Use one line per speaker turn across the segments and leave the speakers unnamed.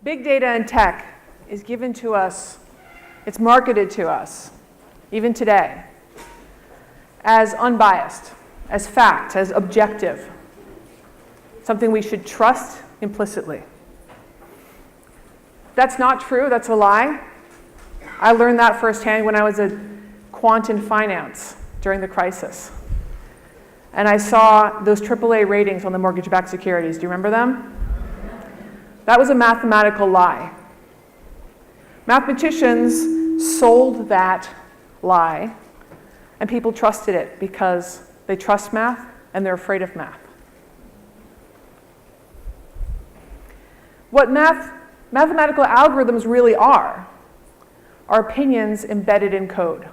Big data and tech is given to us, it's marketed to us, even today, as unbiased, as fact, as objective, something we should trust implicitly. That's not true, that's a lie. I learned that firsthand when I was a quant in finance during the crisis. And I saw those AAA ratings on the mortgage-backed securities. Do you remember them? That was a mathematical lie. Mathematicians sold that lie, and people trusted it because they trust math and they're afraid of math. What mathematical algorithms really are opinions embedded in code.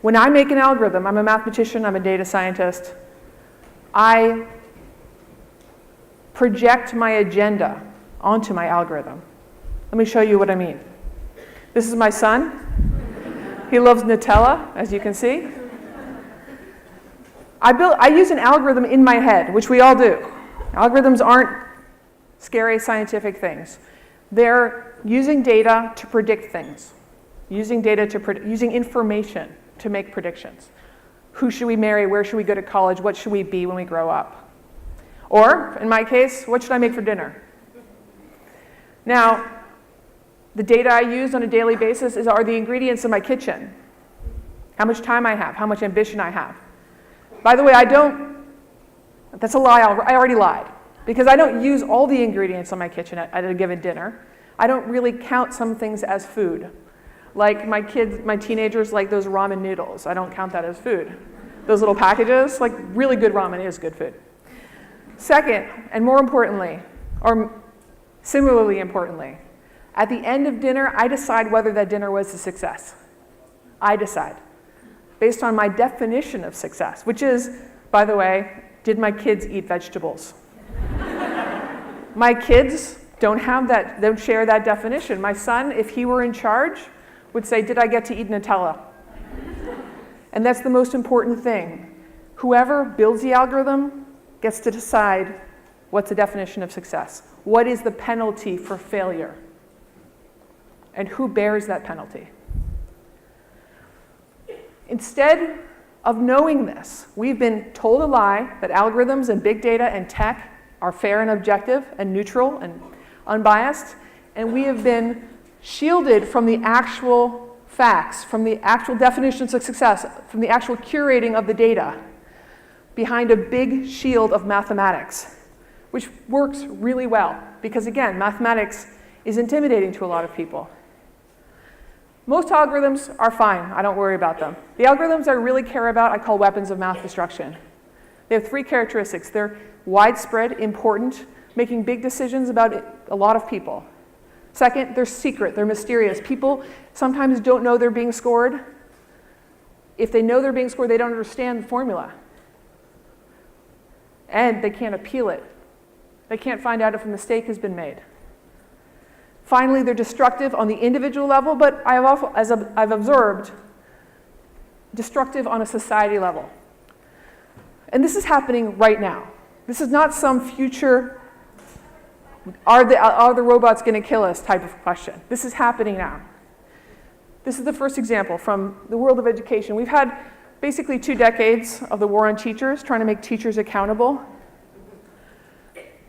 When I make an algorithm, I'm a mathematician, I'm a data scientist, I project my agenda onto my algorithm. Let me show you what I mean. This is my son. He loves Nutella, as you can see. I use an algorithm in my head, which we all do. Algorithms aren't scary scientific things. They're using data to predict things, using information to make predictions. Who should we marry? Where should we go to college? What should we be when we grow up? Or, in my case, what should I make for dinner? Now, the data I use on a daily basis are the ingredients in my kitchen. How much time I have, how much ambition I have. By the way, that's a lie, I already lied. Because I don't use all the ingredients on my kitchen at a given dinner. I don't really count some things as food. Like my teenagers like those ramen noodles. I don't count that as food. Those little packages, like really good ramen is good food. Second, and more importantly, or similarly importantly, at the end of dinner, I decide whether that dinner was a success. I decide, based on my definition of success, which is, by the way, did my kids eat vegetables? My kids don't share that definition. My son, if he were in charge, would say, did I get to eat Nutella? And that's the most important thing. Whoever builds the algorithm gets to decide what's the definition of success. What is the penalty for failure? And who bears that penalty? Instead of knowing this, we've been told a lie that algorithms and big data and tech are fair and objective and neutral and unbiased, and we have been shielded from the actual facts, from the actual definitions of success, from the actual curating of the data behind a big shield of mathematics, which works really well because, again, mathematics is intimidating to a lot of people. Most algorithms are fine. I don't worry about them. The algorithms I really care about I call weapons of math destruction. They have three characteristics. They're widespread, important, making big decisions about a lot of people. Second, they're secret, they're mysterious. People sometimes don't know they're being scored. If they know they're being scored, they don't understand the formula. And they can't appeal it. They can't find out if a mistake has been made. Finally, they're destructive on the individual level, but as I've observed, destructive on a society level. And this is happening right now. This is not some future, are the robots going to kill us type of question. This is happening now. This is the first example from the world of education. We've had basically 2 decades of the war on teachers, trying to make teachers accountable.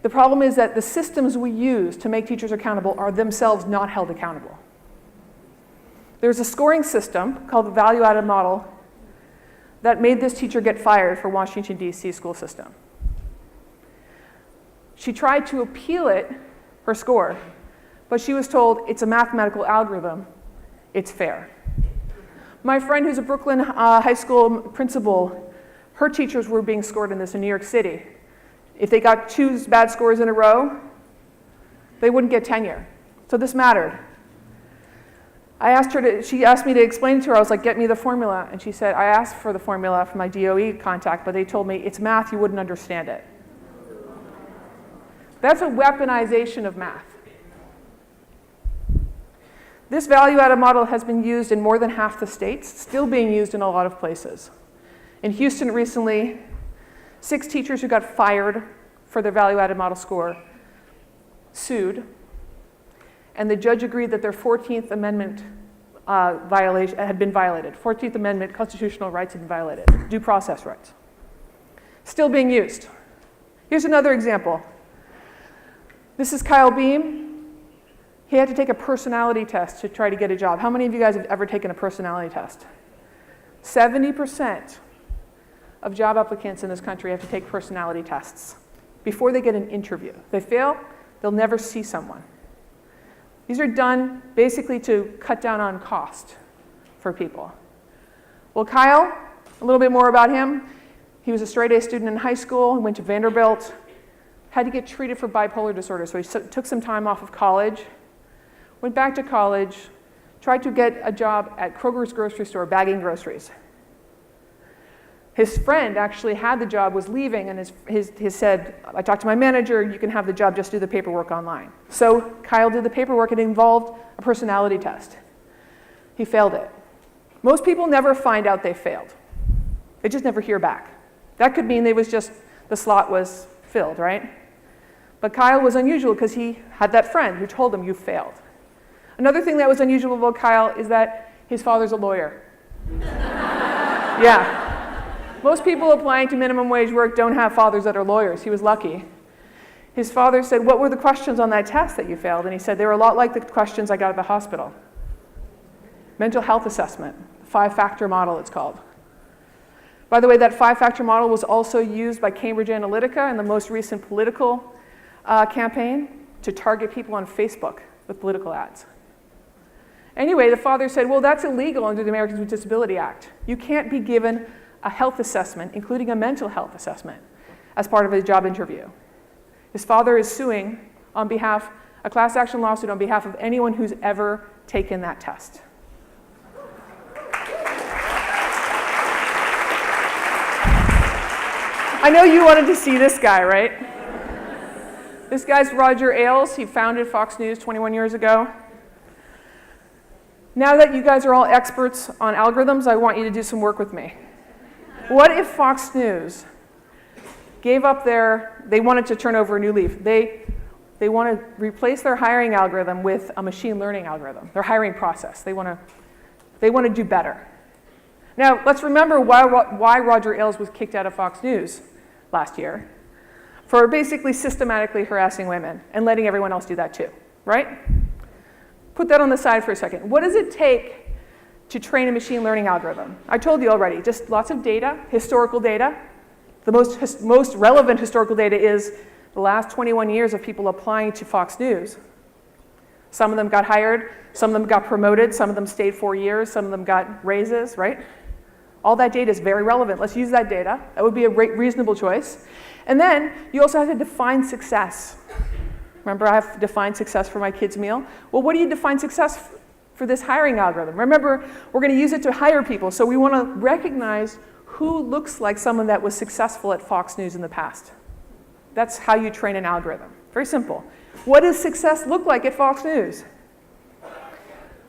The problem is that the systems we use to make teachers accountable are themselves not held accountable. There's a scoring system called the value-added model that made this teacher get fired for Washington, D.C. school system. She tried to appeal her score, but she was told it's a mathematical algorithm, it's fair. My friend who's a Brooklyn high school principal, her teachers were being scored in this in New York City. If they got 2 bad scores in a row, they wouldn't get tenure. So this mattered. She asked me to explain it to her. I was like, get me the formula. And she said, I asked for the formula from my DOE contact, but they told me, it's math, you wouldn't understand it. That's a weaponization of math. This value-added model has been used in more than half the states, still being used in a lot of places. In Houston recently, 6 teachers who got fired for their value-added model score sued, and the judge agreed that their 14th Amendment violation had been violated. 14th Amendment constitutional rights had been violated, due process rights. Still being used. Here's another example. This is Kyle Beam. He had to take a personality test to try to get a job. How many of you guys have ever taken a personality test? 70% of job applicants in this country have to take personality tests before they get an interview. If they fail, they'll never see someone. These are done basically to cut down on cost for people. Well, Kyle, a little bit more about him. He was a straight-A student in high school, went to Vanderbilt, had to get treated for bipolar disorder, so he took some time off of college, went back to college, tried to get a job at Kroger's grocery store, bagging groceries. His friend actually had the job, was leaving, and he said, I talked to my manager, you can have the job, just do the paperwork online. So Kyle did the paperwork. It involved a personality test. He failed it. Most people never find out they failed. They just never hear back. That could mean the slot was filled, right? But Kyle was unusual because he had that friend who told him, you failed. Another thing that was unusual about Kyle is that his father's a lawyer. Yeah. Most people applying to minimum wage work don't have fathers that are lawyers. He was lucky. His father said, what were the questions on that test that you failed? And he said, they were a lot like the questions I got at the hospital. Mental health assessment, 5-factor model it's called. By the way, that 5-factor model was also used by Cambridge Analytica in the most recent political campaign to target people on Facebook with political ads. Anyway, the father said, well, that's illegal under the Americans with Disability Act. You can't be given a health assessment, including a mental health assessment, as part of a job interview. His father is suing on behalf, a class action lawsuit on behalf of anyone who's ever taken that test. I know you wanted to see this guy, right? This guy's Roger Ailes. He founded Fox News 21 years ago. Now that you guys are all experts on algorithms, I want you to do some work with me. What if Fox News gave up they wanted to turn over a new leaf. They want to replace their hiring algorithm with a machine learning algorithm, their hiring process. They want to do better. Now, let's remember why Roger Ailes was kicked out of Fox News last year, for basically systematically harassing women and letting everyone else do that too, right? Put that on the side for a second. What does it take to train a machine learning algorithm? I told you already, just lots of data, historical data. The most relevant historical data is the last 21 years of people applying to Fox News. Some of them got hired, some of them got promoted, some of them stayed 4 years, some of them got raises, right? All that data is very relevant. Let's use that data. That would be a reasonable choice. And then you also have to define success. Remember, I have defined success for my kids' meal. Well, what do you define success for this hiring algorithm? Remember, we're going to use it to hire people, so we want to recognize who looks like someone that was successful at Fox News in the past. That's how you train an algorithm. Very simple. What does success look like at Fox News?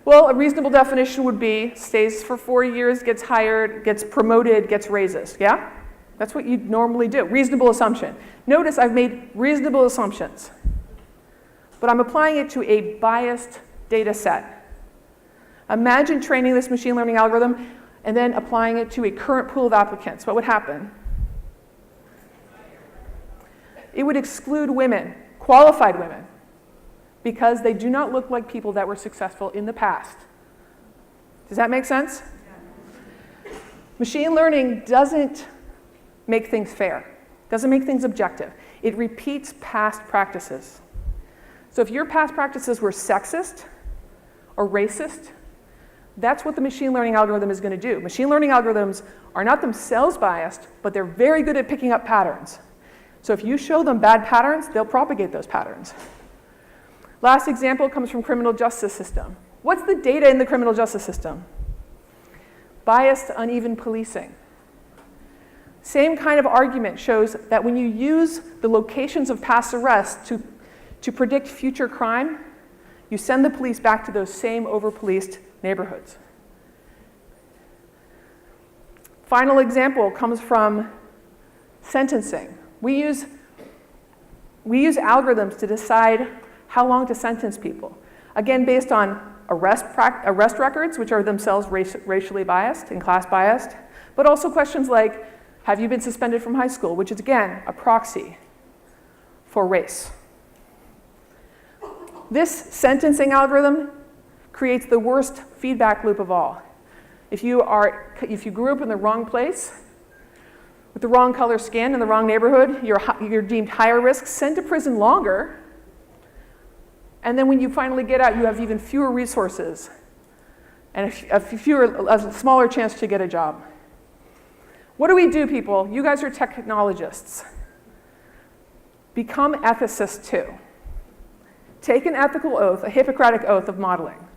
Well, a reasonable definition would be stays for 4 years, gets hired, gets promoted, gets raises. Yeah? That's what you'd normally do. Reasonable assumption. Notice I've made reasonable assumptions, but I'm applying it to a biased data set. Imagine training this machine learning algorithm and then applying it to a current pool of applicants. What would happen? It would exclude women, qualified women, because they do not look like people that were successful in the past. Does that make sense? Yeah. Machine learning doesn't make things fair, doesn't make things objective. It repeats past practices. So if your past practices were sexist or racist, that's what the machine learning algorithm is going to do. Machine learning algorithms are not themselves biased, but they're very good at picking up patterns. So if you show them bad patterns, they'll propagate those patterns. Last example comes from criminal justice system. What's the data in the criminal justice system? Biased, uneven policing. Same kind of argument shows that when you use the locations of past arrests to predict future crime, you send the police back to those same over-policed neighborhoods. Final example comes from sentencing. We use algorithms to decide how long to sentence people. Again, based on arrest records, which are themselves racially biased and class biased, but also questions like, have you been suspended from high school, which is, again, a proxy for race. This sentencing algorithm creates the worst feedback loop of all. If you grew up in the wrong place, with the wrong color skin in the wrong neighborhood, you're deemed higher risk, sent to prison longer, and then when you finally get out, you have even fewer resources and a smaller chance to get a job. What do we do, people? You guys are technologists. Become ethicists too. Take an ethical oath, a Hippocratic oath of modeling.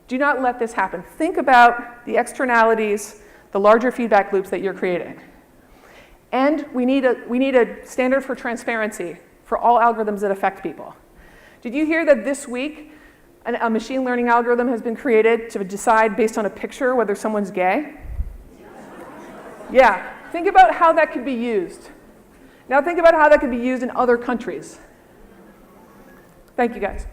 Do not let this happen. Think about the externalities, the larger feedback loops that you're creating. And we need a standard for transparency for all algorithms that affect people. Did you hear that this week a machine learning algorithm has been created to decide based on a picture whether someone's gay? Yeah, think about how that could be used. Now think about how that could be used in other countries. Thank you, guys.